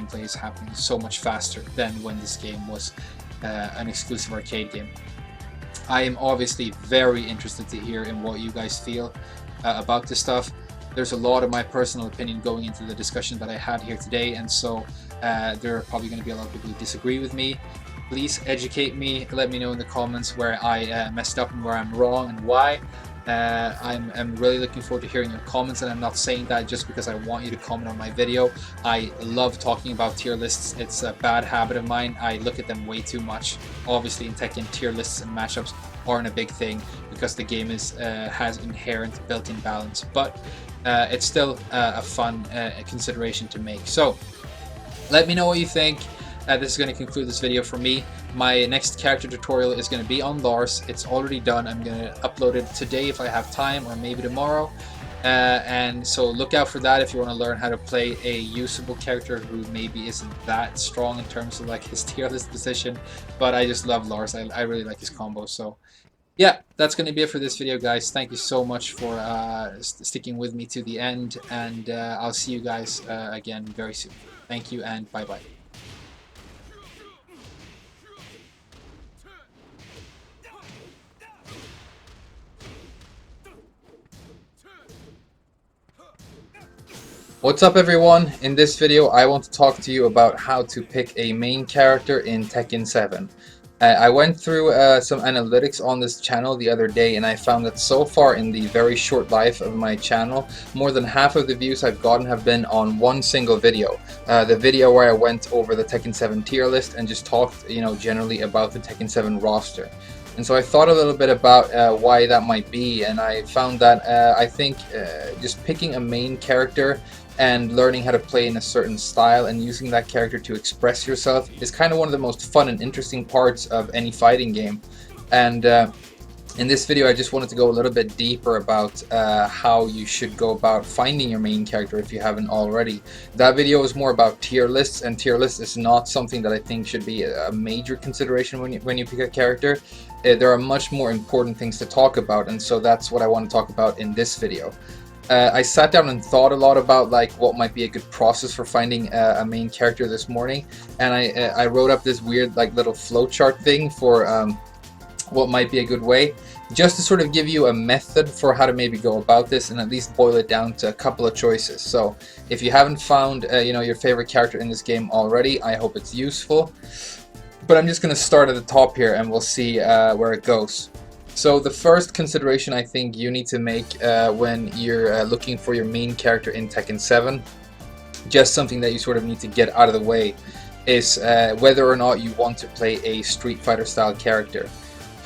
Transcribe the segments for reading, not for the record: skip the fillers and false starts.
gameplay is happening so much faster than when this game was an exclusive arcade game. I am obviously very interested to hear in what you guys feel about this stuff. There's a lot of my personal opinion going into the discussion that I had here today, and so there are probably going to be a lot of people who disagree with me. Please educate me, let me know in the comments where I messed up and where I'm wrong and why. I'm really looking forward to hearing your comments, and I'm not saying that just because I want you to comment on my video. I love talking about tier lists. It's a bad habit of mine. I look at them way too much. Obviously in Tekken, tier lists and matchups aren't a big thing because the game has inherent built-in balance, but it's still a fun consideration to make. So let me know what you think. This is going to conclude this video for me. My next character tutorial is going to be on Lars. It's already done. I'm going to upload it today if I have time, or maybe tomorrow. And so look out for that if you want to learn how to play a usable character who maybe isn't that strong in terms of like his tier list position. But I just love Lars. I really like his combo. So yeah, that's going to be it for this video, guys. Thank you so much for sticking with me to the end. And I'll see you guys again very soon. Thank you and bye-bye. What's up everyone? In this video I want to talk to you about how to pick a main character in Tekken 7. I went through some analytics on this channel the other day, and I found that so far in the very short life of my channel, more than half of the views I've gotten have been on one single video. The video where I went over the Tekken 7 tier list and just talked, generally about the Tekken 7 roster. And so I thought a little bit about why that might be, and I found that I think just picking a main character and learning how to play in a certain style and using that character to express yourself is kind of one of the most fun and interesting parts of any fighting game. And in this video I just wanted to go a little bit deeper about how you should go about finding your main character if you haven't already. That video is more about tier lists, and tier lists is not something that I think should be a major consideration when you pick a character. There are much more important things to talk about, and so that's what I want to talk about in this video. I sat down and thought a lot about like what might be a good process for finding a main character this morning, and I wrote up this weird like little flowchart thing for what might be a good way, just to sort of give you a method for how to maybe go about this and at least boil it down to a couple of choices. So if you haven't found your favorite character in this game already, I hope it's useful. But I'm just going to start at the top here and we'll see where it goes. So the first consideration I think you need to make when you're looking for your main character in Tekken 7, just something that you sort of need to get out of the way, is whether or not you want to play a Street Fighter style character.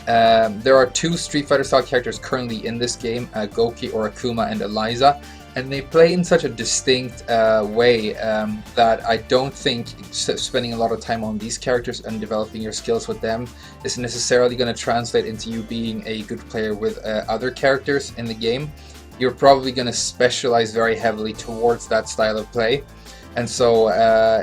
There are two Street Fighter style characters currently in this game, Goki or Akuma and Eliza, and they play in such a distinct way that I don't think spending a lot of time on these characters and developing your skills with them is necessarily going to translate into you being a good player with other characters in the game. You're probably going to specialize very heavily towards that style of play, and so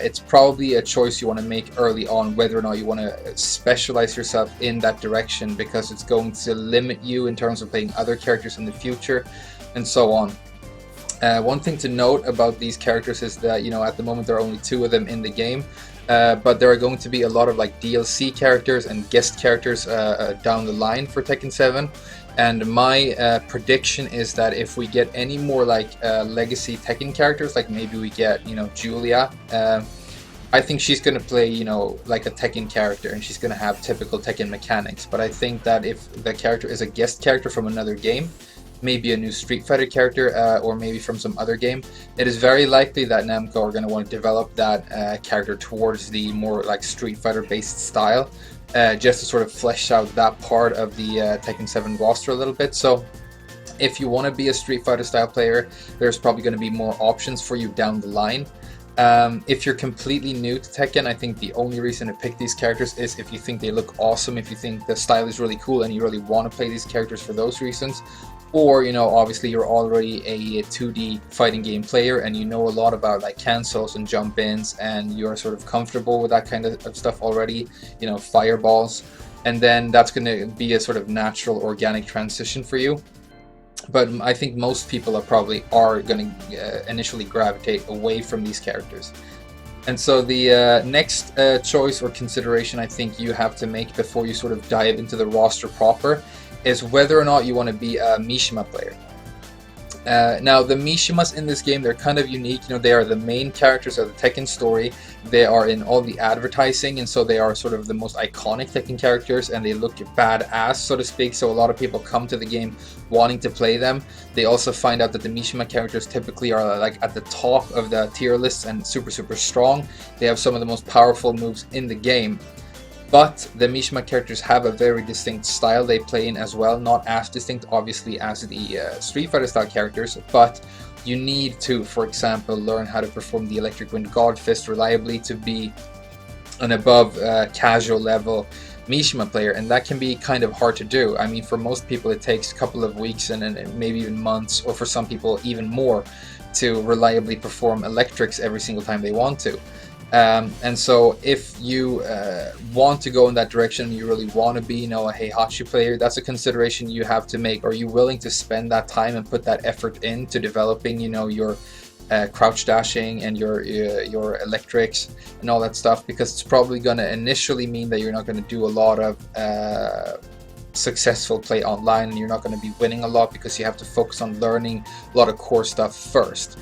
it's probably a choice you want to make early on, whether or not you want to specialize yourself in that direction, because it's going to limit you in terms of playing other characters in the future and so on. One thing to note about these characters is that, at the moment there are only two of them in the game, but there are going to be a lot of like DLC characters and guest characters down the line for Tekken 7. And my prediction is that if we get any more like legacy Tekken characters, like maybe we get, Julia, I think she's going to play, like a Tekken character, and she's going to have typical Tekken mechanics. But I think that if the character is a guest character from another game, maybe a new Street Fighter character, or maybe from some other game, it is very likely that Namco are going to want to develop that character towards the more like Street Fighter based style, just to sort of flesh out that part of the Tekken 7 roster a little bit. So if you want to be a Street Fighter style player, there's probably going to be more options for you down the line. If you're completely new to Tekken, I think the only reason to pick these characters is if you think they look awesome, if you think the style is really cool and you really want to play these characters for those reasons. Or, obviously you're already a 2D fighting game player and you know a lot about like cancels and jump ins, and you're sort of comfortable with that kind of stuff already, fireballs, and then that's going to be a sort of natural organic transition for you. But I think most people are going to initially gravitate away from these characters. And so the next choice or consideration I think you have to make before you sort of dive into the roster proper is whether or not you want to be a Mishima player. Now, the Mishimas in this game, they're kind of unique. You know, they are the main characters of the Tekken story. They are in all the advertising, and so they are sort of the most iconic Tekken characters, and they look badass, so to speak. So a lot of people come to the game wanting to play them. They also find out that the Mishima characters typically are like at the top of the tier lists and super, super strong. They have some of the most powerful moves in the game. But the Mishima characters have a very distinct style they play in as well, not as distinct obviously as the Street Fighter style characters, but you need to, for example, learn how to perform the Electric Wind God Fist reliably to be an above casual level Mishima player, and that can be kind of hard to do. I mean, for most people it takes a couple of weeks and maybe even months, or for some people even more, to reliably perform electrics every single time they want to. And so if you want to go in that direction, you really want to be, you know, a Heihachi player, that's a consideration you have to make. Are you willing to spend that time and put that effort into developing, you know, your crouch dashing and your electrics and all that stuff? Because it's probably going to initially mean that you're not going to do a lot of successful play online, and you're not going to be winning a lot because you have to focus on learning a lot of core stuff first.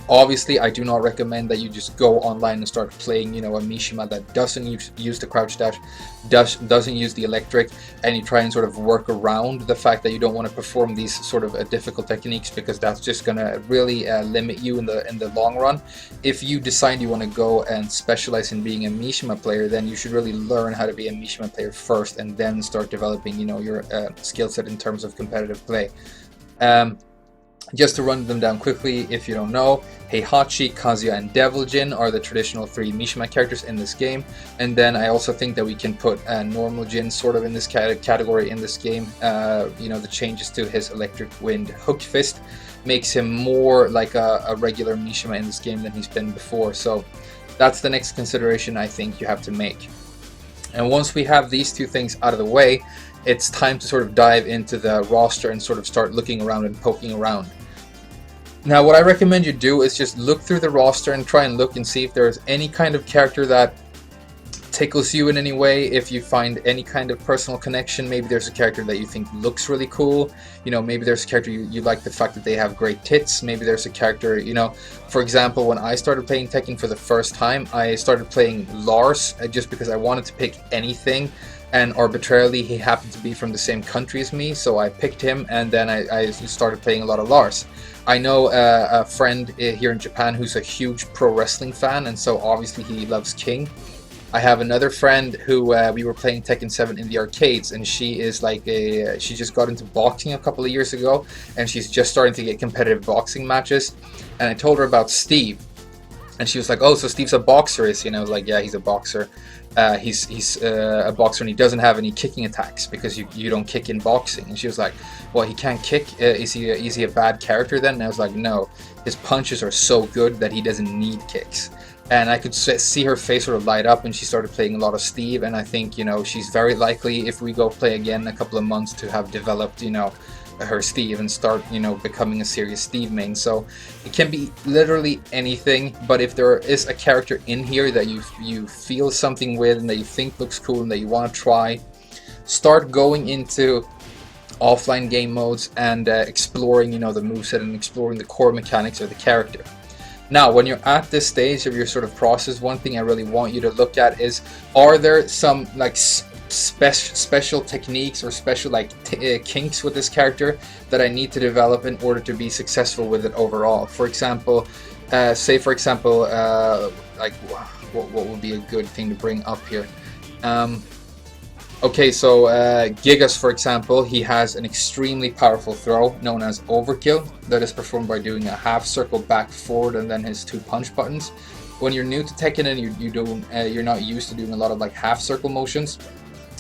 Obviously, I do not recommend that you just go online and start playing, you know, a Mishima that doesn't use the crouch dash, doesn't use the electric, and you try and sort of work around the fact that you don't want to perform these sort of difficult techniques, because that's just gonna really limit you in the long run. If you decide you want to go and specialize in being a Mishima player, then you should really learn how to be a Mishima player first, and then start developing, you know, your skill set in terms of competitive play. Just to run them down quickly, if you don't know, Heihachi, Kazuya, and Devil Jin are the traditional three Mishima characters in this game. And then I also think that we can put normal Jin sort of in this category in this game. You know, the changes to his Electric Wind Hook Fist makes him more like a regular Mishima in this game than he's been before. So that's the next consideration I think you have to make. And once we have these two things out of the way, it's time to sort of dive into the roster and sort of start looking around and poking around. Now, what I recommend you do is just look through the roster and try and look and see if there's any kind of character that tickles you in any way. If you find any kind of personal connection, maybe there's a character that you think looks really cool. You know, maybe there's a character you like the fact that they have great tits. Maybe there's a character, you know, for example, when I started playing Tekken for the first time, I started playing Lars just because I wanted to pick anything. And arbitrarily, he happened to be from the same country as me, so I picked him, and then I started playing a lot of Lars. I know a friend here in Japan who's a huge pro wrestling fan, and so obviously he loves King. I have another friend who we were playing Tekken 7 in the arcades, and she is like she just got into boxing a couple of years ago, and she's just starting to get competitive boxing matches. And I told her about Steve, and she was like, "Oh, so Steve's a boxer, is he?" And I was like, "Yeah, he's a boxer. He's a boxer, and he doesn't have any kicking attacks because you don't kick in boxing." And she was like, "Well, he can't kick. Is he a bad character then?" And I was like, "No, his punches are so good that he doesn't need kicks." And I could see her face sort of light up, and she started playing a lot of Steve. And I think, you know, she's very likely, if we go play again in a couple of months, to have developed, you know, her Steve and start, you know, becoming a serious Steve main. So it can be literally anything, but if there is a character in here that you feel something with and that you think looks cool and that you want to try, start going into offline game modes and exploring, you know, the moveset and exploring the core mechanics of the character. Now, when you're at this stage of your sort of process, one thing I really want you to look at is, are there some like special techniques or special like kinks with this character that I need to develop in order to be successful with it overall? For example, say for example, like what would be a good thing to bring up here? Okay, so Gigas, for example, he has an extremely powerful throw known as Overkill that is performed by doing a half circle back forward and then his two punch buttons. When you're new to Tekken and you're not used to doing a lot of like half circle motions,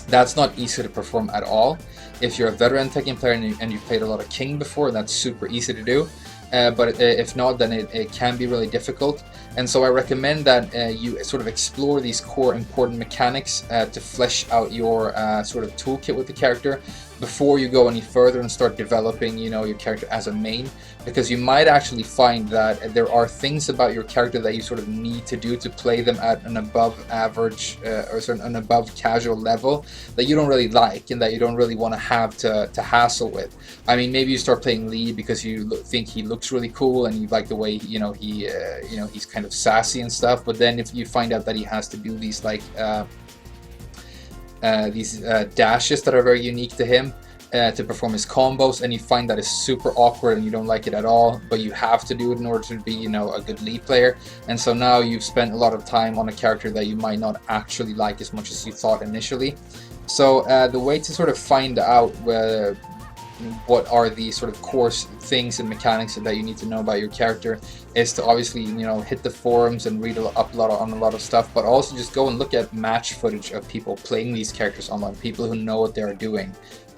that's not easy to perform at all. If you're a veteran Tekken player and you've played a lot of King before, that's super easy to do. But if not, then it can be really difficult. And so I recommend that you sort of explore these core important mechanics to flesh out your sort of toolkit with the character before you go any further and start developing, you know, your character as a main, because you might actually find that there are things about your character that you sort of need to do to play them at an above average or sort of an above casual level that you don't really like and that you don't really want to have to hassle with. I mean, maybe you start playing Lee because you think he looks really cool and you like the way, you know, he's kind of sassy and stuff, but then if you find out that he has to do these like dashes that are very unique to him to perform his combos, and you find that is super awkward and you don't like it at all, but you have to do it in order to be, you know, a good League player. And so now you've spent a lot of time on a character that you might not actually like as much as you thought initially. So the way to sort of find out what are the sort of core things and mechanics that you need to know about your character is to obviously, you know, hit the forums and read up on a lot of stuff, but also just go and look at match footage of people playing these characters online, people who know what they're doing.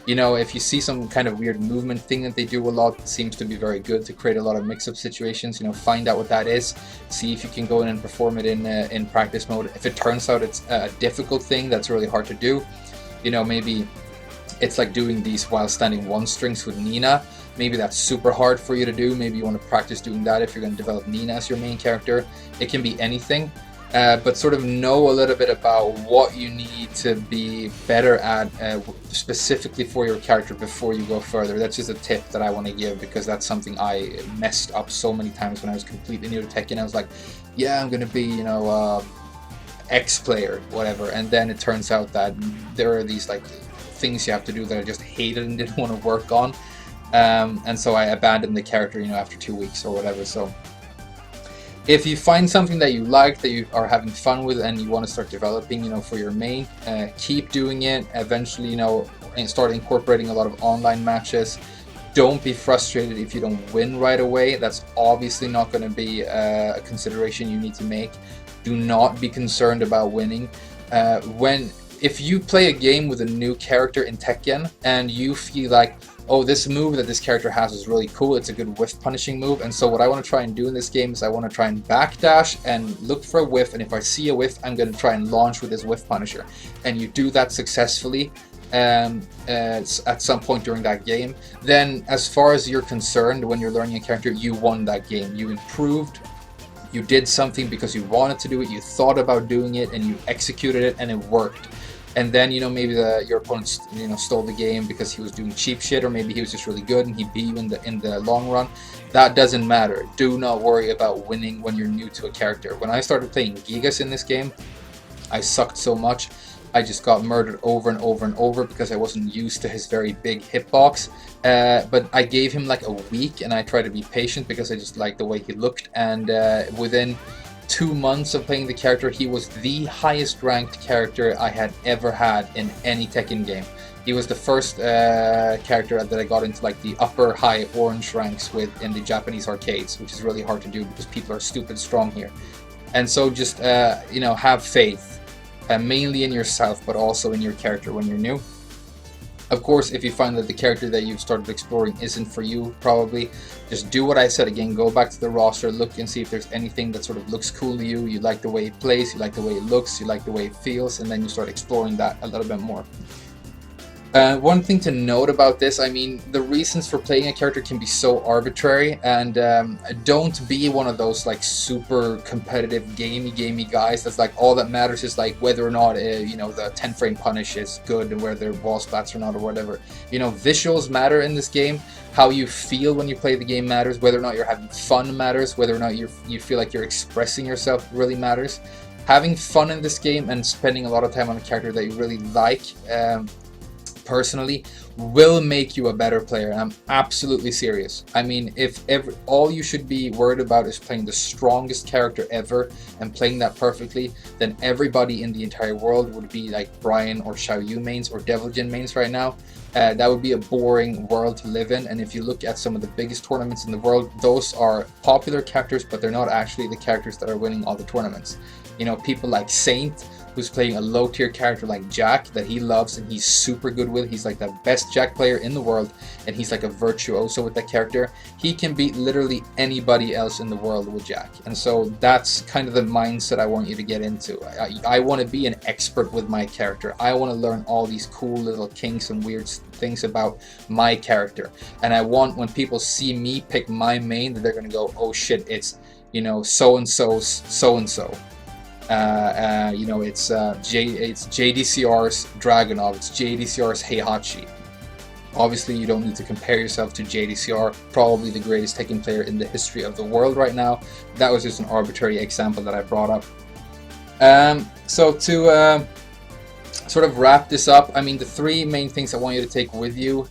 You know, if you see some kind of weird movement thing that they do a lot, it seems to be very good to create a lot of mix-up situations. You know, find out what that is, see if you can go in and perform it in practice mode. If it turns out it's a difficult thing that's really hard to do, you know, maybe it's like doing these while standing one strings with Nina. Maybe that's super hard for you to do. Maybe you want to practice doing that if you're going to develop Nina as your main character. It can be anything, but sort of know a little bit about what you need to be better at specifically for your character before you go further. That's just a tip that I want to give, because that's something I messed up so many times when I was completely new to Tekken. I was like, yeah, I'm going to be, you know, X player, whatever, and then it turns out that there are these like things you have to do that I just hated and didn't want to work on, and so I abandoned the character, you know, after 2 weeks or whatever. So if you find something that you like, that you are having fun with, and you want to start developing, you know, for your main, keep doing it. Eventually, you know, start incorporating a lot of online matches. Don't be frustrated if you don't win right away. That's obviously not going to be a consideration you need to make. Do not be concerned about winning. If you play a game with a new character in Tekken and you feel like, oh, this move that this character has is really cool, it's a good whiff punishing move, and so what I want to try and do in this game is I want to try and backdash and look for a whiff, and if I see a whiff, I'm going to try and launch with this whiff punisher, and you do that successfully at some point during that game, then as far as you're concerned, when you're learning a character, you won that game. You improved. You did something because you wanted to do it, you thought about doing it, and you executed it, and it worked. And then, you know, maybe your opponent, you know, stole the game because he was doing cheap shit, or maybe he was just really good and he beat you in the long run. That doesn't matter. Do not worry about winning when you're new to a character. When I started playing Gigas in this game, I sucked so much. I just got murdered over and over and over because I wasn't used to his very big hitbox. But I gave him like a week, and I tried to be patient because I just liked the way he looked. And within 2 months of playing the character, he was the highest ranked character I had ever had in any Tekken game. He was the first character that I got into like the upper high orange ranks with in the Japanese arcades, which is really hard to do because people are stupid strong here. And so just you know, have faith. Mainly in yourself, but also in your character when you're new. Of course, if you find that the character that you've started exploring isn't for you, probably just do what I said again. Go back to the roster, look and see if there's anything that sort of looks cool to you. You like the way it plays, you like the way it looks, you like the way it feels, and then you start exploring that a little bit more. One thing to note about this, I mean, the reasons for playing a character can be so arbitrary, and don't be one of those like super competitive gamey guys that's like all that matters is like whether or not you know, the 10 frame punish is good and whether wall splats or not or whatever. You know, visuals matter in this game. How you feel when you play the game matters. Whether or not you're having fun matters. Whether or not you feel like you're expressing yourself really matters. Having fun in this game and spending a lot of time on a character that you really like, personally, will make you a better player. I'm absolutely serious. I mean, if all you should be worried about is playing the strongest character ever and playing that perfectly, then everybody in the entire world would be like Brian or Xiaoyu mains or Devil Jin mains right now. That would be a boring world to live in. And if you look at some of the biggest tournaments in the world, those are popular characters, but they're not actually the characters that are winning all the tournaments. You know, people like Saint, who's playing a low tier character like Jack that he loves and he's super good with. He's like the best Jack player in the world, and he's like a virtuoso with that character. He can beat literally anybody else in the world with Jack. And so that's kind of the mindset I want you to get into. I want to be an expert with my character. I want to learn all these cool little kinks and weird things about my character. And I want, when people see me pick my main, that they're going to go, oh shit, it's, you know, so-and-so's so-and-so. You know, it's JDCR's Dragunov, it's JDCR's Heihachi. Obviously, you don't need to compare yourself to JDCR, probably the greatest Tekken player in the history of the world right now. That was just an arbitrary example that I brought up. So to sort of wrap this up, I mean, the three main things I want you to take with you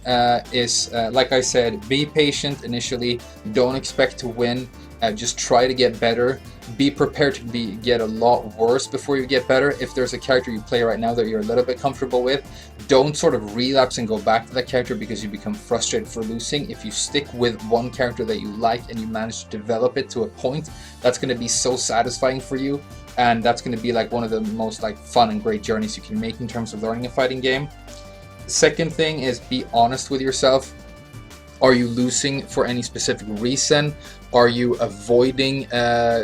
is, like I said, be patient initially, don't expect to win, just try to get better. Be prepared to get a lot worse before you get better. If there's a character you play right now that you're a little bit comfortable with, don't sort of relapse and go back to that character because you become frustrated for losing. If you stick with one character that you like and you manage to develop it to a point, that's going to be so satisfying for you, and that's going to be like one of the most like fun and great journeys you can make in terms of learning a fighting game. The second thing is be honest with yourself. Are you losing for any specific reason? Are you avoiding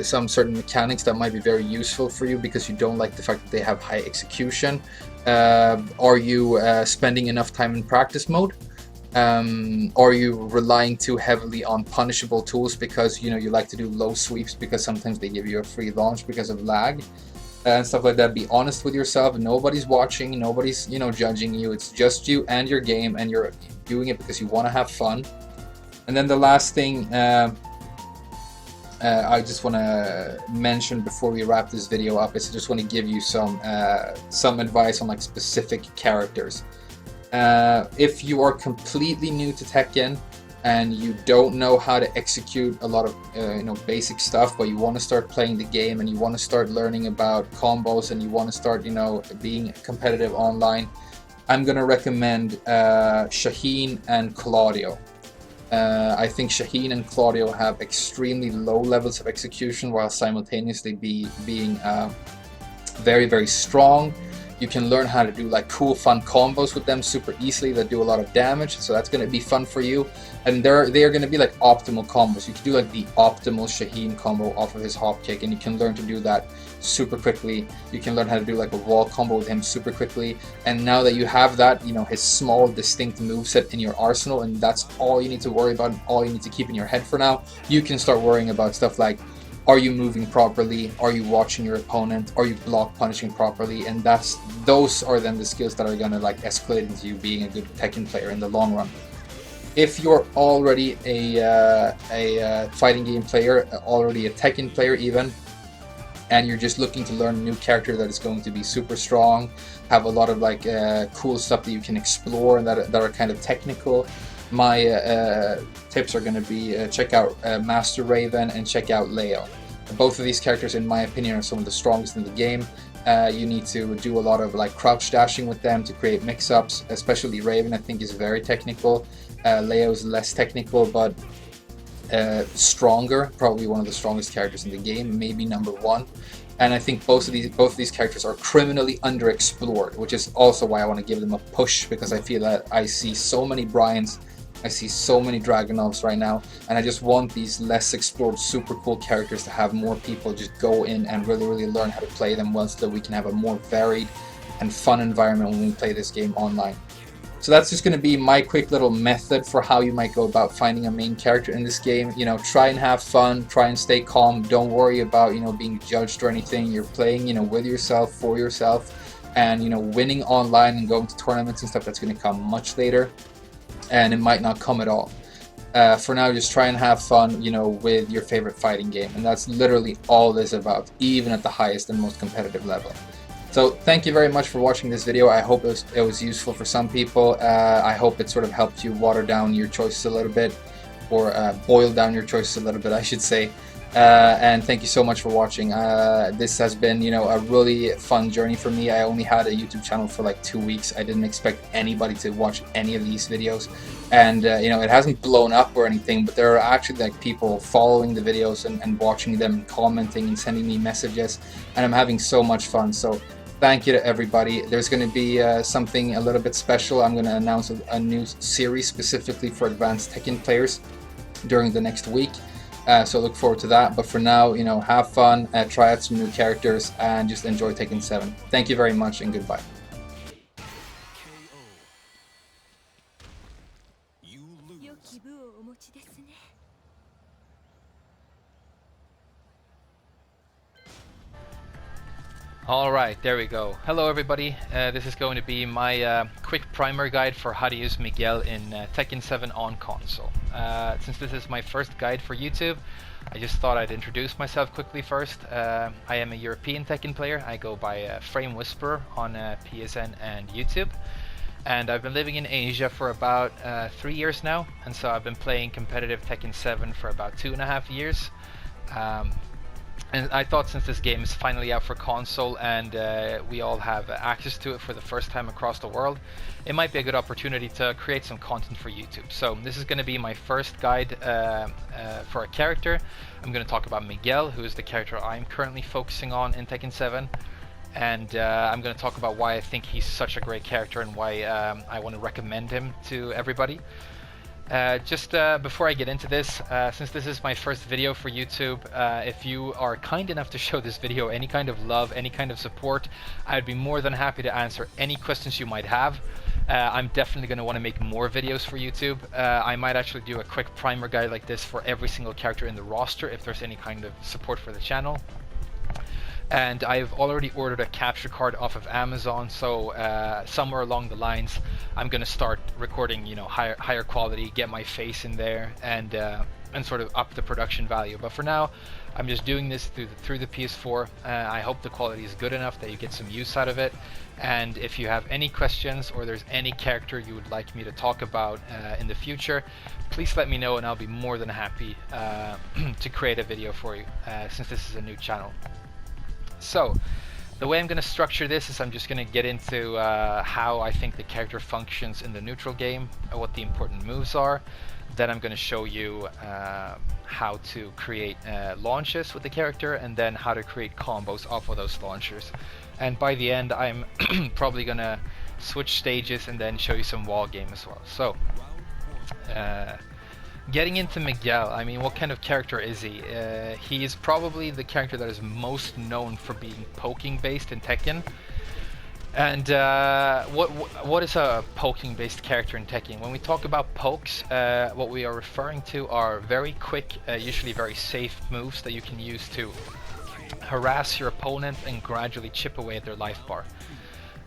some certain mechanics that might be very useful for you because you don't like the fact that they have high execution? Are you spending enough time in practice mode? Are you relying too heavily on punishable tools because, you know, you like to do low sweeps because sometimes they give you a free launch because of lag and stuff like that? Be honest with yourself. Nobody's watching, nobody's, you know, judging you. It's just you and your game, and you're doing it because you want to have fun. And then the last thing I just want to mention before we wrap this video up is I just want to give you some advice on like specific characters. If you are completely new to Tekken and you don't know how to execute a lot of you know, basic stuff, but you want to start playing the game and you want to start learning about combos and you want to start, you know, being competitive online, I'm gonna recommend Shaheen and Claudio. I think Shaheen and Claudio have extremely low levels of execution while simultaneously being very, very strong. You can learn how to do like cool, fun combos with them super easily that do a lot of damage, so that's going to be fun for you. And they are going to be like optimal combos. You can do like the optimal Shaheen combo off of his hop kick, and you can learn to do that super quickly. You can learn how to do like a wall combo with him super quickly. And now that you have that, you know, his small distinct moveset in your arsenal, and that's all you need to worry about and all you need to keep in your head for now, you can start worrying about stuff like, are you moving properly? Are you watching your opponent? Are you block punishing properly? And those are then the skills that are gonna like escalate into you being a good Tekken player in the long run. If you're already a fighting game player, already a Tekken player even, and you're just looking to learn a new character that is going to be super strong, have a lot of like cool stuff that you can explore and that are kind of technical, my tips are going to be check out Master Raven and check out Leo. Both of these characters, in my opinion, are some of the strongest in the game. You need to do a lot of like crouch dashing with them to create mix-ups, especially Raven I think is very technical. Leo is less technical but stronger, probably one of the strongest characters in the game, maybe number one. And I think both of these characters are criminally underexplored, which is also why I want to give them a push, because I feel that I see so many Bryans, I see so many Dragunovs right now, and I just want these less explored super cool characters to have more people just go in and really learn how to play them well, so that we can have a more varied and fun environment when we play this game online. So that's just going to be my quick little method for how you might go about finding a main character in this game. You know, try and have fun, try and stay calm, don't worry about, you know, being judged or anything. You're playing, you know, with yourself, for yourself, and, you know, winning online and going to tournaments and stuff, that's going to come much later, and it might not come at all. For now, just try and have fun, you know, with your favorite fighting game, and that's literally all this is about, even at the highest and most competitive level. So thank you very much for watching this video. I hope it was useful for some people. I hope it sort of helped you water down your choices a little bit, or boil down your choices a little bit, I should say. And thank you so much for watching. This has been, you know, a really fun journey for me. I only had a YouTube channel for like 2 weeks. I didn't expect anybody to watch any of these videos, and you know, it hasn't blown up or anything, but there are actually like people following the videos and watching them, commenting and sending me messages, and I'm having so much fun. So Thank you to everybody. There's going to be something a little bit special. I'm going to announce a new series specifically for advanced Tekken players during the next week. So look forward to that. But for now, have fun, try out some new characters, and just enjoy Tekken 7. Thank you very much, and goodbye. Alright, there we go. Hello everybody, this is going to be my quick primer guide for how to use Miguel in Tekken 7 on console. Since this is my first guide for YouTube, I just thought I'd introduce myself quickly first. I am a European Tekken player. I go by Frame Whisperer on PSN and YouTube. And I've been living in Asia for about 3 years now, and so I've been playing competitive Tekken 7 for about 2.5 years. And I thought since this game is finally out for console and we all have access to it for the first time across the world, it might be a good opportunity to create some content for YouTube. So this is going to be my first guide for a character. I'm going to talk about Miguel, who is the character I'm currently focusing on in Tekken 7. And I'm going to talk about why I think he's such a great character and why I want to recommend him to everybody. Just before I get into this, since this is my first video for YouTube, if you are kind enough to show this video any kind of love, any kind of support, I'd be more than happy to answer any questions you might have. I'm definitely going to want to make more videos for YouTube. I might actually do a quick primer guide like this for every single character in the roster if there's any kind of support for the channel. And I've already ordered a capture card off of Amazon, so somewhere along the lines I'm gonna start recording, higher quality, get my face in there, and sort of up the production value. But for now, I'm just doing this through the PS4. I hope the quality is good enough that you get some use out of it. And if you have any questions or there's any character you would like me to talk about in the future, please let me know, and I'll be more than happy to create a video for you, since this is a new channel. So, the way I'm going to structure this is I'm just going to get into how I think the character functions in the neutral game, what the important moves are. Then I'm going to show you how to create launches with the character, and then how to create combos off of those launchers. And by the end, I'm probably going to switch stages and then show you some wall game as well. So, getting into Miguel, I mean, what kind of character is he? He is probably the character that is most known for being poking based in Tekken. And what is a poking based character in Tekken? When we talk about pokes, what we are referring to are very quick, usually very safe moves that you can use to harass your opponent and gradually chip away at their life bar.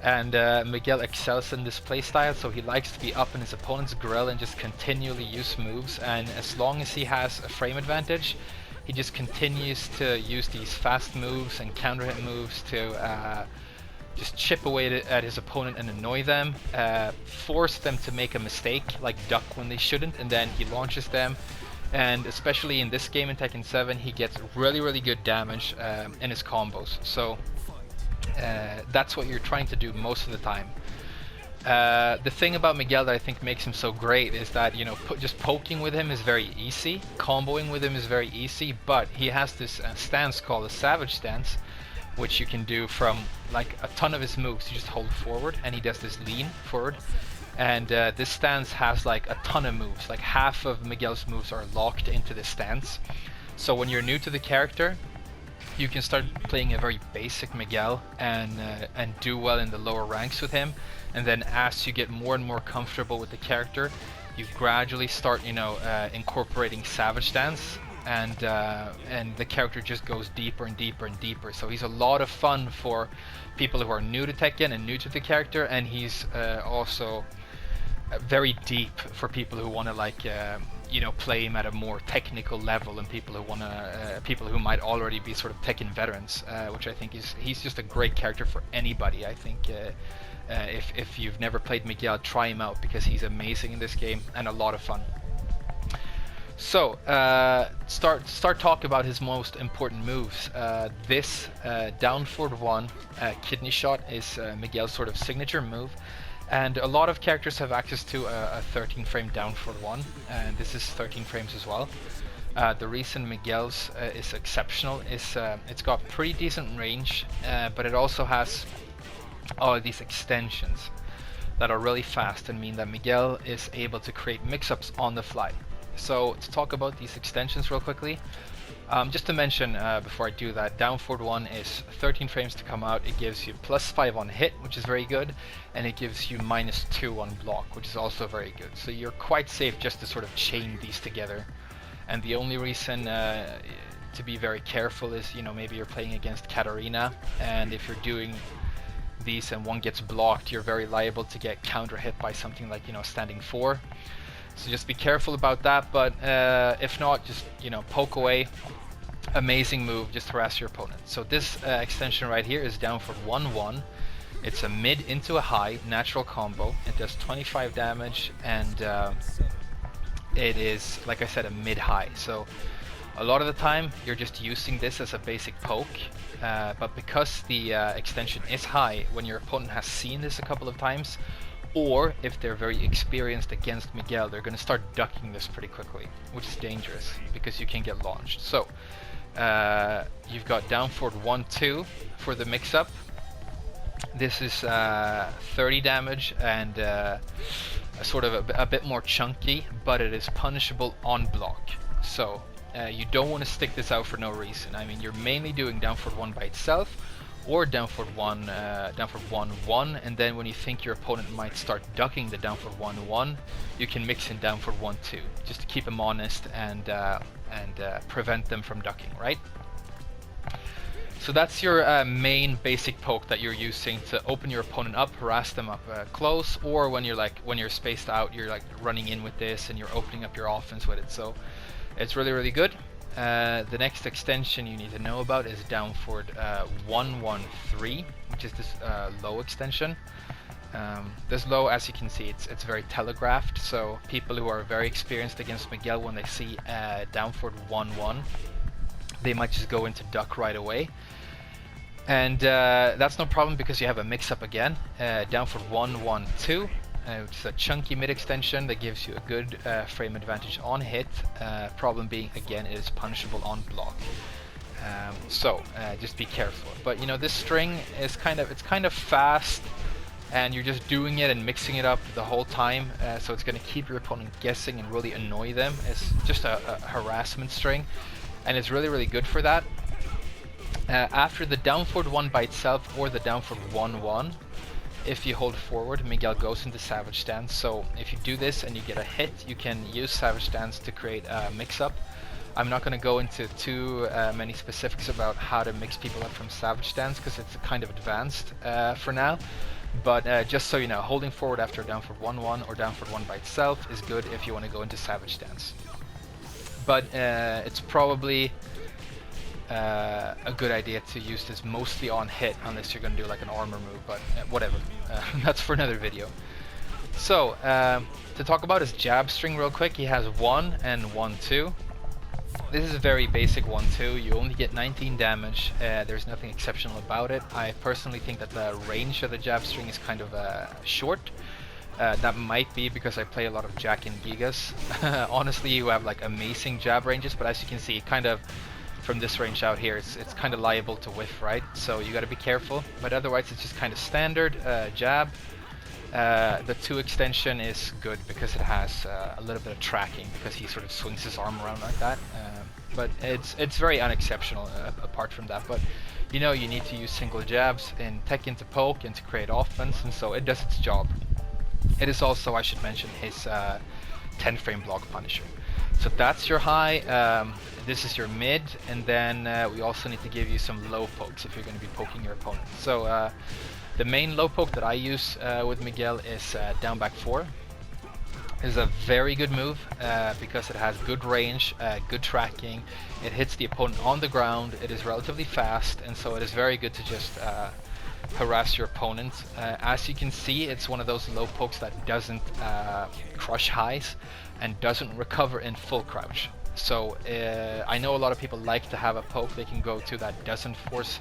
And Miguel excels in this playstyle, so he likes to be up in his opponent's grill and just continually use moves, and as long as he has a frame advantage, he just continues to use these fast moves and counter hit moves to just chip away at his opponent and annoy them, force them to make a mistake, like duck when they shouldn't, and then he launches them. And especially in this game in Tekken 7, he gets really good damage in his combos. So that's what you're trying to do most of the time. The thing about Miguel that I think makes him so great is that, just poking with him is very easy, comboing with him is very easy, but he has this stance called a savage stance, which you can do from like a ton of his moves. You just hold forward and he does this lean forward, and this stance has like a ton of moves. Like half of Miguel's moves are locked into this stance. So when you're new to the character, you can start playing a very basic Miguel and do well in the lower ranks with him, and then as you get more and more comfortable with the character, you gradually start incorporating savage stance, and the character just goes deeper and deeper and deeper. So he's a lot of fun for people who are new to Tekken and new to the character, and he's also very deep for people who want to play him at a more technical level, and people who might already be sort of Tekken veterans, which I think he's just a great character for anybody. I think if you've never played Miguel, try him out, because he's amazing in this game and a lot of fun. So start talk about his most important moves. This down forward one, kidney shot, is Miguel's sort of signature move. And a lot of characters have access to a 13 frame down forward one, and this is 13 frames as well. The reason Miguel's is exceptional is it's got pretty decent range, but it also has are these extensions that are really fast and mean that Miguel is able to create mix-ups on the fly. So to talk about these extensions real quickly, just to mention before I do that, down forward 1 is 13 frames to come out. It gives you +5 on hit, which is very good, and it gives you -2 on block, which is also very good. So you're quite safe just to sort of chain these together. And the only reason to be very careful is, you know, maybe you're playing against Katarina, and if you're doing these and one gets blocked, you're very liable to get counter hit by something like, you know, standing 4. So just be careful about that, but if not, just, you know, poke away. Amazing move, just harass your opponent. So this extension right here is down for 1-1. It's a mid into a high, natural combo. It does 25 damage, and it is, like I said, a mid-high. So a lot of the time, you're just using this as a basic poke, but because the extension is high, when your opponent has seen this a couple of times, or if they're very experienced against Miguel, they're going to start ducking this pretty quickly, which is dangerous because you can get launched. So you've got down forward 1-2 for the mix-up. This is 30 damage and sort of a bit more chunky, but it is punishable on block. So you don't want to stick this out for no reason. I mean, you're mainly doing down forward 1 by itself, or down forward 1-1, and then when you think your opponent might start ducking the down forward 1-1, you can mix in down forward 1-2, just to keep them honest and prevent them from ducking, right? So that's your main basic poke that you're using to open your opponent up, harass them up close, or when you're spaced out, you're like running in with this and you're opening up your offense with it. So it's really, really good. The next extension you need to know about is down forward 1-1-3, which is this low extension. This low, as you can see, it's very telegraphed, so people who are very experienced against Miguel, when they see down forward 1-1, they might just go into duck right away. And that's no problem because you have a mix-up again. Down forward 1-1-2. Which is a chunky mid extension that gives you a good frame advantage on hit. Problem being, again, it is punishable on block. So just be careful. But you know, this string is kind of fast, and you're just doing it and mixing it up the whole time. So it's going to keep your opponent guessing and really annoy them. It's just a harassment string, and it's really, really good for that. After the down forward 1 by itself or the down forward 1-1. If you hold forward, Miguel goes into Savage Stance. So if you do this and you get a hit, you can use Savage Stance to create a mix-up. I'm not going to go into too many specifics about how to mix people up from Savage Stance because it's kind of advanced for now. But just so you know, holding forward after down for 1-1 or down for 1 by itself is good if you want to go into Savage Stance. But it's probably a good idea to use this mostly on hit unless you're going to do like an armor move, but whatever. That's for another video. So to talk about his jab string real quick, he has 1 and 1-2. This is a very basic 1-2. You only get 19 damage. There's nothing exceptional about it. I personally think that the range of the jab string is kind of short. That might be because I play a lot of Jack and Gigas. Honestly, you have like amazing jab ranges, but as you can see, kind of from this range out here, it's kind of liable to whiff, right? So you got to be careful. But otherwise, it's just kind of standard jab. The 2 extension is good because it has a little bit of tracking because he sort of swings his arm around like that. But it's very unexceptional apart from that. But you know, you need to use single jabs in Tekken to poke and to create offense, and so it does its job. It is also, I should mention, his 10 frame block punisher. So that's your high. This is your mid, and then we also need to give you some low pokes if you're going to be poking your opponent. So the main low poke that I use with Miguel is down back 4. It's a very good move because it has good range, good tracking. It hits the opponent on the ground. It is relatively fast, and so it is very good to just harass your opponent. As you can see, it's one of those low pokes that doesn't crush highs and doesn't recover in full crouch. So I know a lot of people like to have a poke they can go to that doesn't force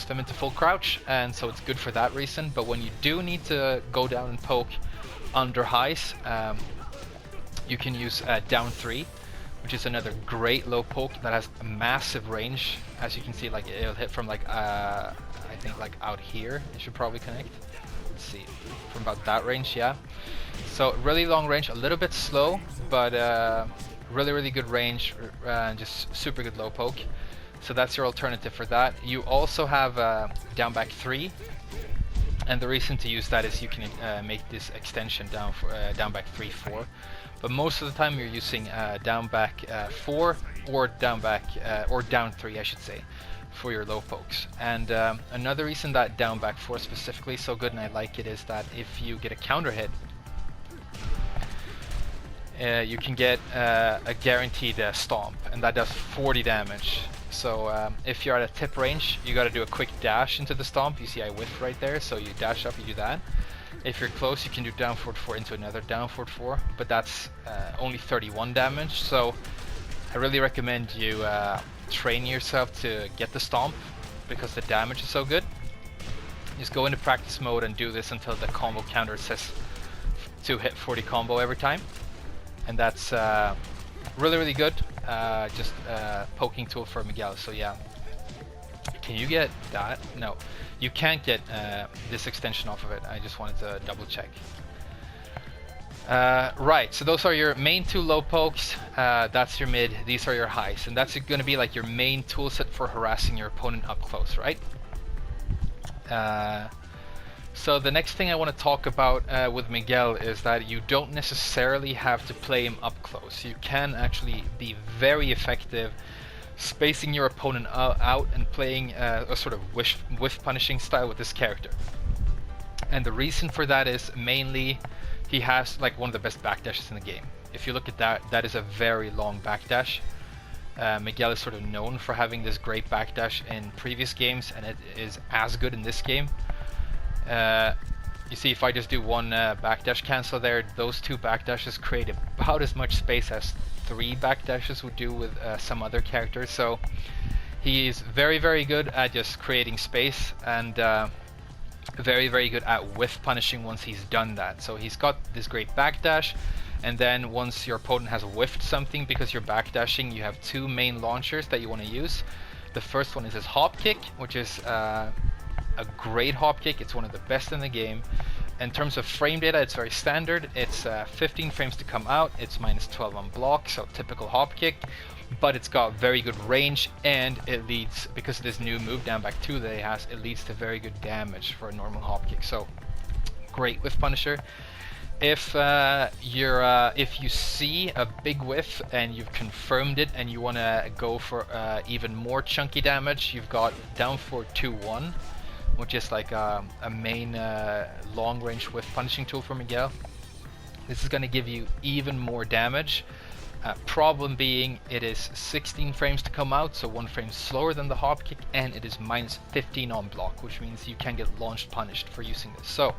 them into full crouch, and so it's good for that reason. But when you do need to go down and poke under highs, you can use down 3, which is another great low poke that has a massive range. As you can see, like it'll hit from like I think like out here. It should probably connect. Let's see, from about that range, yeah. So really long range, a little bit slow, but really good range, just super good low poke. So that's your alternative for that. You also have down back 3, and the reason to use that is you can make this extension down for down back 3-4. But most of the time you're using down back 4 or down back or down 3, I should say, for your low pokes. And another reason that down back 4 specifically is so good, and I like it, is that if you get a counter hit, you can get a guaranteed stomp, and that does 40 damage. So if you're at a tip range, you got to do a quick dash into the stomp. You see I whiff right there, so you dash up, you do that. If you're close, you can do down forward 4 into another down forward 4, but that's only 31 damage. So I really recommend you train yourself to get the stomp, because the damage is so good. Just go into practice mode and do this until the combo counter says to hit 40 combo every time. And that's really good. Just poking tool for Miguel. So yeah, can you get that? No, you can't get this extension off of it. I just wanted to double check. Right, so those are your main 2 low pokes. That's your mid. These are your highs, and that's going to be like your main tool set for harassing your opponent up close, right? So the next thing I want to talk about with Miguel is that you don't necessarily have to play him up close. You can actually be very effective spacing your opponent out and playing a sort of whiff punishing style with this character. And the reason for that is mainly he has like one of the best backdashes in the game. If you look at that, that is a very long backdash. Miguel is sort of known for having this great backdash in previous games, and it is as good in this game. You see, if I just do one backdash cancel there, those 2 backdashes create about as much space as 3 backdashes would do with some other characters. So he is very good at just creating space, and very good at whiff punishing once he's done that. So he's got this great backdash, and then once your opponent has whiffed something, because you're backdashing, you have 2 main launchers that you want to use. The first one is his hop kick, which is a great hop kick. It's one of the best in the game. In terms of frame data, it's very standard. It's 15 frames to come out. It's -12 on block, so typical hop kick. But it's got very good range, and it leads, because of this new move down back 2 that it has, it leads to very good damage for a normal hop kick. So great whiff punisher. If you see a big whiff and you've confirmed it and you want to go for even more chunky damage, you've got down for 2-1, which is like a main long range whiff punishing tool for Miguel. This is going to give you even more damage. Problem being, it is 16 frames to come out, so 1 frame slower than the hop kick, and it is -15 on block, which means you can get launched punished for using this. So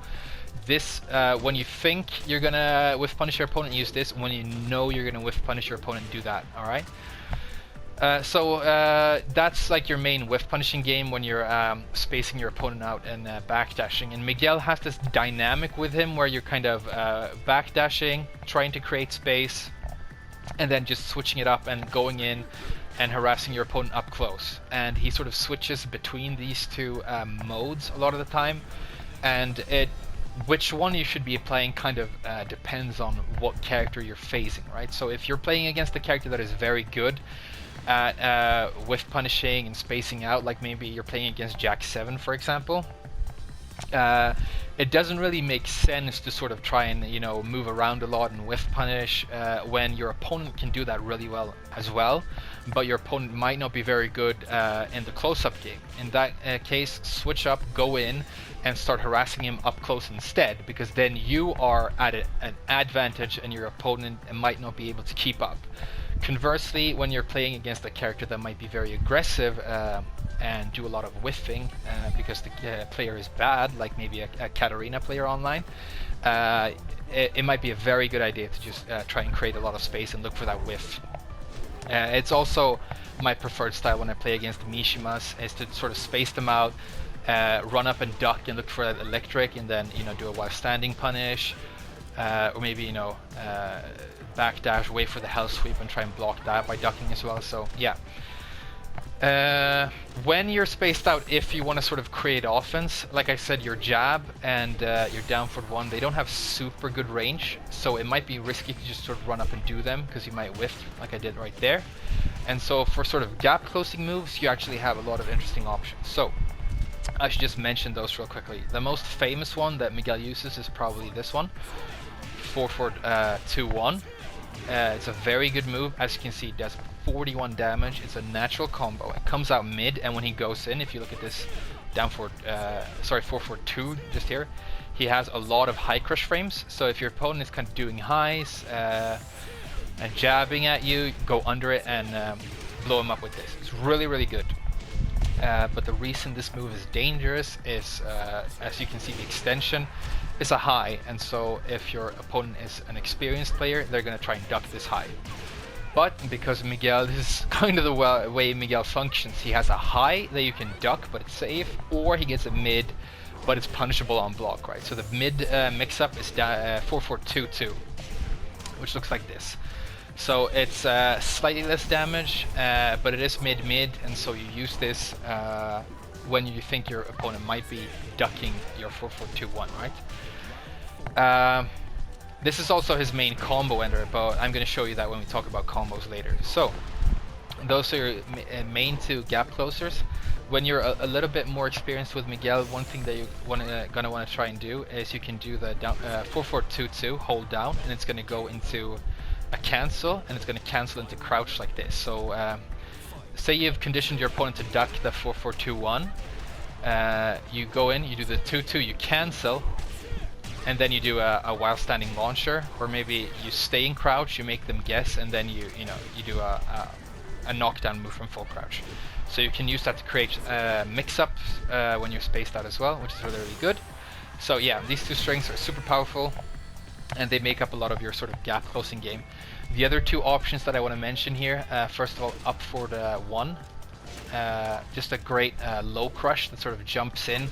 this, when you think you're gonna whiff punish your opponent, use this. When you know you're gonna whiff punish your opponent, do that. All right. So that's like your main whiff punishing game when you're spacing your opponent out and backdashing. And Miguel has this dynamic with him where you're kind of backdashing, trying to create space, and then just switching it up and going in and harassing your opponent up close. And he sort of switches between these 2 modes a lot of the time, and which one you should be applying kind of depends on what character you're facing, right? So if you're playing against a character that is very good at whiff punishing and spacing out, like maybe you're playing against Jack 7, for example, it doesn't really make sense to sort of try and, you know, move around a lot and whiff punish when your opponent can do that really well as well, but your opponent might not be very good in the close-up game. In that case, switch up, go in, and start harassing him up close instead, because then you are at an advantage and your opponent might not be able to keep up. Conversely, when you're playing against a character that might be very aggressive and do a lot of whiffing because the player is bad, like maybe a Katarina player online, it might be a very good idea to just try and create a lot of space and look for that whiff. It's also my preferred style when I play against Mishimas, is to sort of space them out, run up and duck and look for that electric, and then, you know, do a while standing punish, or maybe, you know, backdash, wait for the hell sweep, and try and block that by ducking as well. So yeah. When you're spaced out, if you want to sort of create offense, like I said, your jab and your down forward one, they don't have super good range, so it might be risky to just sort of run up and do them, because you might whiff, like I did right there. And so for sort of gap closing moves, you actually have a lot of interesting options. So I should just mention those real quickly. The most famous one that Miguel uses is probably this one, 4-4-2-1. It's a very good move. As you can see, it does 41 damage. It's a natural combo. It comes out mid, and when he goes in, if you look at this down forward, 4-4-2 just here, he has a lot of high crush frames. So if your opponent is kind of doing highs and jabbing at you, go under it and blow him up with this. It's really, really good. But the reason this move is dangerous is, as you can see, the extension is a high, and so if your opponent is an experienced player, they're going to try and duck this high. But because Miguel, this is kind of the way Miguel functions, he has a high that you can duck, but it's safe, or he gets a mid, but it's punishable on block, right? So the mid mix-up is 4-4-2-2, which looks like this. So it's slightly less damage, but it is mid-mid, and so you use this when you think your opponent might be ducking your 4-4-2-1, right? This is also his main combo ender, but I'm going to show you that when we talk about combos later. So those are your main two gap closers. When you're a little bit more experienced with Miguel, one thing that you're gonna want to try and do is you can do the 4-4-2-2, hold down, and it's going to go into a cancel, and it's going to cancel into crouch like this. So say you've conditioned your opponent to duck the 4-4-2-1, you go in, you do the 2-2, you cancel, and then you do a while standing launcher, or maybe you stay in crouch, you make them guess, and then you do a knockdown move from full crouch. So you can use that to create mix-ups when you're spaced out as well, which is really, really good. So yeah, these two strengths are super powerful, and they make up a lot of your sort of gap closing game. The other two options that I want to mention here, first of all, up for the 1, just a great low crush that sort of jumps in,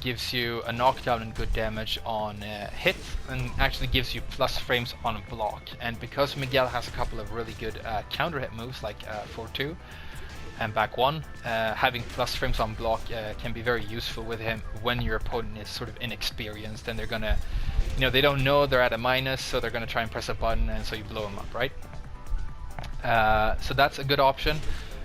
gives you a knockdown and good damage on hit, and actually gives you plus frames on block. And because Miguel has a couple of really good counter hit moves like 4-2 and back 1, having plus frames on block can be very useful with him when your opponent is sort of inexperienced and they're gonna, they don't know they're at a minus, so they're gonna try and press a button, and so you blow them up, right? So that's a good option.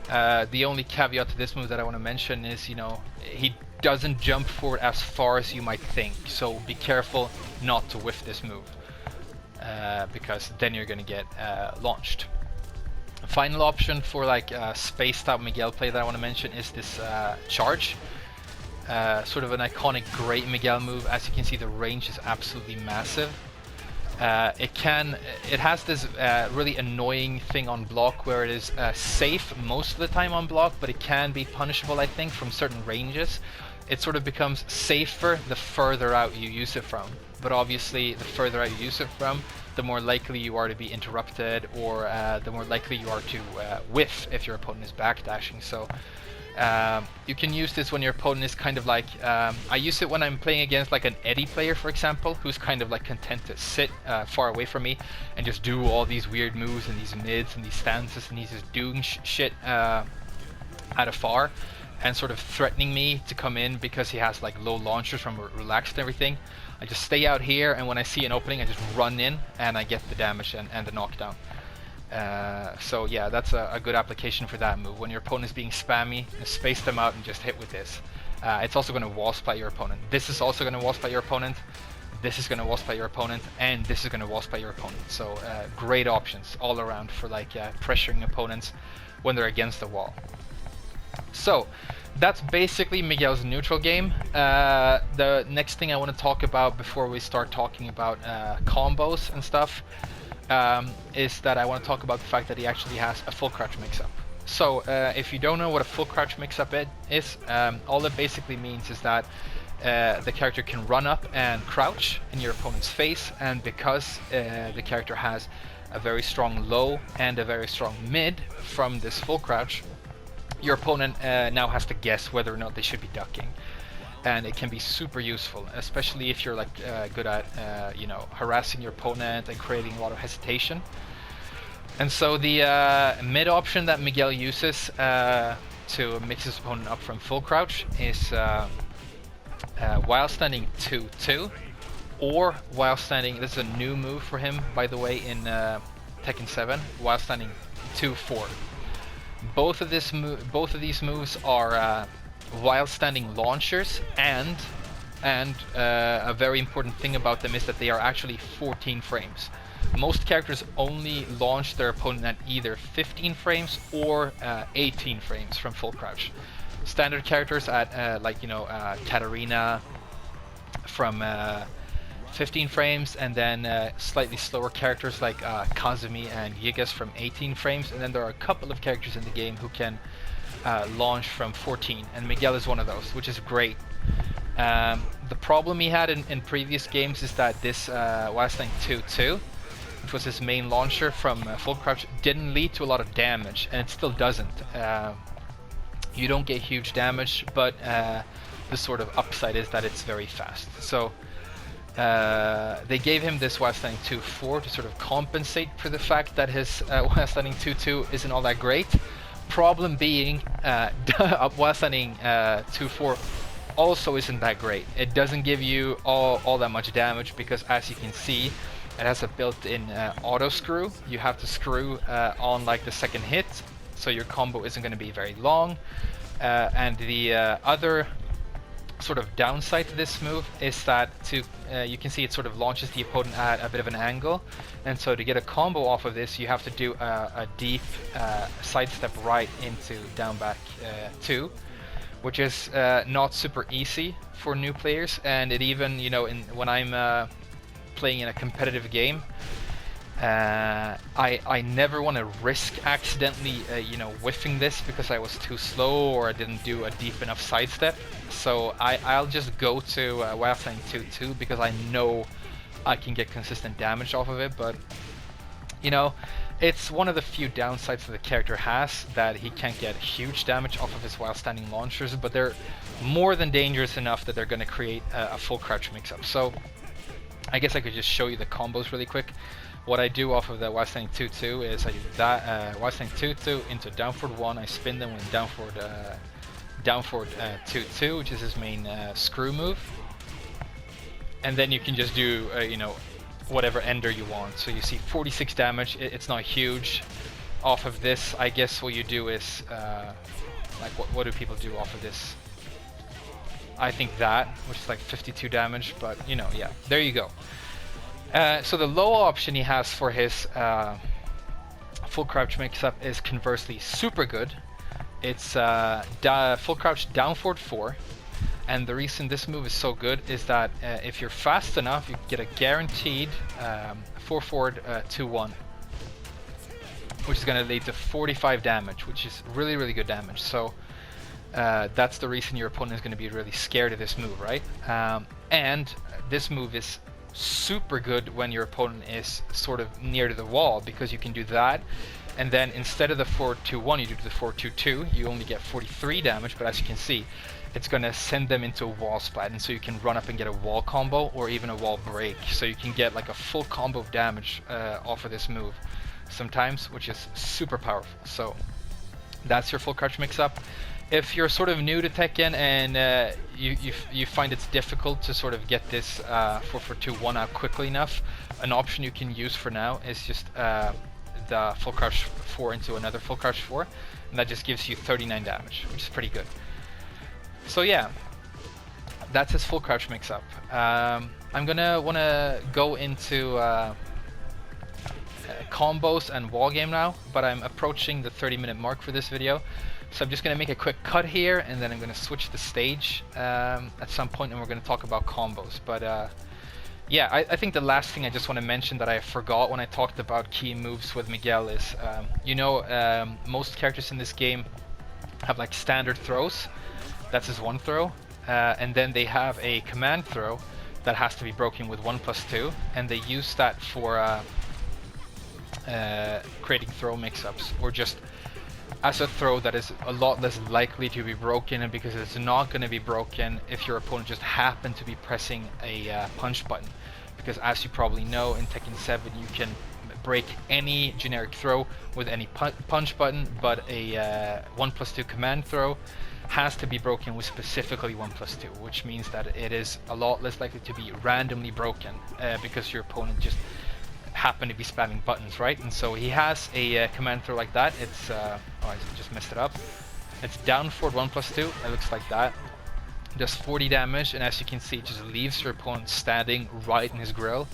The only caveat to this move that I want to mention is, he doesn't jump forward as far as you might think, so be careful not to whiff this move, because then you're gonna get launched. Final option for like spaced out Miguel play that I want to mention is this charge. Sort of an iconic great Miguel move. As you can see, the range is absolutely massive. It has this really annoying thing on block where it is safe most of the time on block, but it can be punishable, I think, from certain ranges. It sort of becomes safer the further out you use it from, but obviously the further out you use it from, the more likely you are to be interrupted, or the more likely you are to whiff if your opponent is backdashing. So you can use this when your opponent is kind of like, I use it when I'm playing against like an Eddie player, for example, who's kind of like content to sit far away from me and just do all these weird moves and these mids and these stances, and he's just doing shit at afar and sort of threatening me to come in because he has like low launchers from relaxed and everything. I just stay out here, and when I see an opening I just run in and I get the damage and the knockdown. So yeah, that's a good application for that move. When your opponent is being spammy, space them out and just hit with this. It's also going to wall splat your opponent. This is also going to wall splat your opponent. This is going to wall splat your opponent, and this is going to wall splat your opponent. So great options all around for like pressuring opponents when they're against the wall. So that's basically Miguel's neutral game. The next thing I want to talk about before we start talking about combos and stuff is that I want to talk about the fact that he actually has a full crouch mix-up. So if you don't know what a full crouch mix-up is, all it basically means is that the character can run up and crouch in your opponent's face, and because the character has a very strong low and a very strong mid from this full crouch, your opponent now has to guess whether or not they should be ducking. and it can be super useful, especially if you're like good at harassing your opponent and creating a lot of hesitation. And so the mid option that Miguel uses to mix his opponent up from full crouch is while standing 2-2, or while standing, this is a new move for him by the way in Tekken 7, while standing 2-4. Both of these moves are while standing launchers, and a very important thing about them is that they are actually 14 frames. Most characters only launch their opponent at either 15 frames or 18 frames from full crouch. Standard characters at Katarina from 15 frames, and then slightly slower characters like Kazumi and Gigas from 18 frames, and then there are a couple of characters in the game who can launch from 14, and Miguel is one of those, which is great. The problem he had in previous games is that this Wastling 2-2, which was his main launcher from full crouch, didn't lead to a lot of damage, and it still doesn't. You don't get huge damage, but the sort of upside is that it's very fast. So they gave him this Wastling 2-4 to sort of compensate for the fact that his Wastling 2-2 isn't all that great. Problem being, Wastling 2-4 also isn't that great. It doesn't give you all that much damage, because as you can see, it has a built-in auto screw. You have to screw on like the second hit, so your combo isn't going to be very long. And the other sort of downside to this move is that you can see it sort of launches the opponent at a bit of an angle, and so to get a combo off of this, you have to do a deep sidestep right into down back 2, which is not super easy for new players. And it even, when I'm playing in a competitive game, I never want to risk accidentally whiffing this because I was too slow or I didn't do a deep enough sidestep. So I'll just go to Wastling 2-2 because I know I can get consistent damage off of it. But it's one of the few downsides that the character has, that he can't get huge damage off of his while standing launchers, but they're more than dangerous enough that they're going to create a full crouch mix-up. So I guess I could just show you the combos really quick. What I do off of the Wastling 2-2 is I do that Wastling 2-2 into down forward 1. I spin them with down forward 2-2, which is his main screw move. And then you can just do whatever ender you want. So you see 46 damage. It's not huge. Off of this, I guess what you do is like what do people do off of this? I think that, which is like 52 damage, but yeah, there you go. So the low option he has for his full crouch mix-up is conversely super good. It's full crouch down forward 4, and the reason this move is so good is that if you're fast enough, you get a guaranteed 4 forward 2-1, which is going to lead to 45 damage, which is really, really good damage. So that's the reason your opponent is going to be really scared of this move, right? And this move is super good when your opponent is sort of near to the wall, because you can do that, and then instead of the 4-2-1, you do the 4-2-2. You only get 43 damage, but as you can see, it's going to send them into a wall splat, and so you can run up and get a wall combo or even a wall break. So you can get like a full combo of damage off of this move sometimes, which is super powerful. So that's your full crouch mix-up. If you're sort of new to Tekken and you find it's difficult to sort of get this 4-4-2-1 out quickly enough, an option you can use for now is just the full crouch 4 into another full crouch 4, and that just gives you 39 damage, which is pretty good. So yeah, that's his full crouch mix-up. I'm gonna wanna go into combos and wall game now, but I'm approaching the 30-minute mark for this video. So I'm just going to make a quick cut here, and then I'm going to switch the stage at some point, and we're going to talk about combos. But yeah, I think the last thing I just want to mention that I forgot when I talked about key moves with Miguel is, most characters in this game have like standard throws. That's his one throw. And then they have a command throw that has to be broken with 1+2, and they use that for creating throw mix-ups, or just as a throw that is a lot less likely to be broken, and because it's not going to be broken if your opponent just happened to be pressing a punch button. Because as you probably know, in Tekken 7 you can break any generic throw with any punch button, but a 1+2 command throw has to be broken with specifically 1+2, which means that it is a lot less likely to be randomly broken because your opponent just happen to be spamming buttons, right? And so he has a command throw like that. It's oh, I just messed it up. It's down forward 1+2. It looks like that. Does 40 damage, and as you can see, it just leaves your opponent standing right in his grill,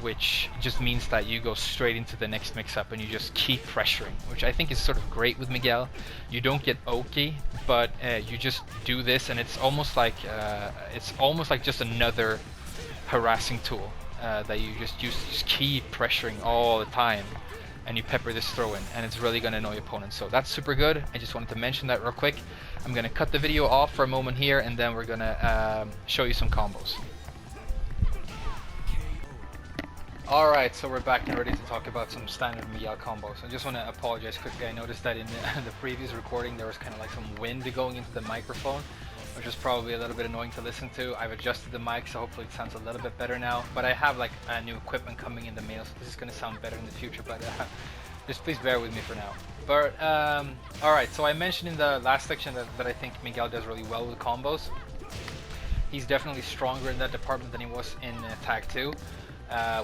which just means that you go straight into the next mix-up and you just keep pressuring, which I think is sort of great with Miguel. You don't get Oki, but you just do this, and it's almost like just another harassing tool. That you just use, just keep pressuring all the time, and you pepper this throw in, and it's really going to annoy opponents. So that's super good. I just wanted to mention that real quick. I'm going to cut the video off for a moment here, and then we're going to show you some combos. Alright, so we're back and ready to talk about some standard Miguel combos. I just want to apologize quickly. I noticed that in the previous recording there was kind of like some wind going into the microphone, which is probably a little bit annoying to listen to. I've adjusted the mic, so hopefully it sounds a little bit better now. But I have like new equipment coming in the mail, so this is going to sound better in the future. But just please bear with me for now. But alright, so I mentioned in the last section that I think Miguel does really well with combos. He's definitely stronger in that department than he was in Tag 2.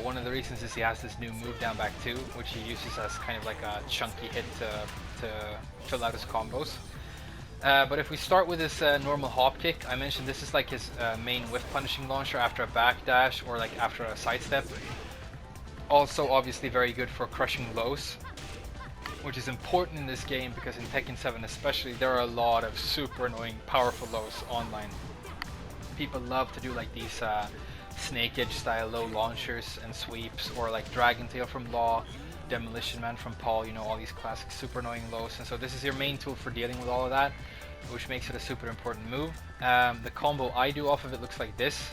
One of the reasons is he has this new move down back 2, which he uses as kind of like a chunky hit to fill out his combos. But if we start with this normal hop kick, I mentioned this is like his main whiff punishing launcher after a backdash or like after a sidestep. Also obviously very good for crushing lows, which is important in this game because in Tekken 7 especially there are a lot of super annoying powerful lows online. People love to do like these snake edge style low launchers and sweeps, or like Dragon Tail from Law, Demolition Man from Paul, you know, all these classic super annoying lows. And so this is your main tool for dealing with all of that, which makes it a super important move. The combo I do off of it looks like this.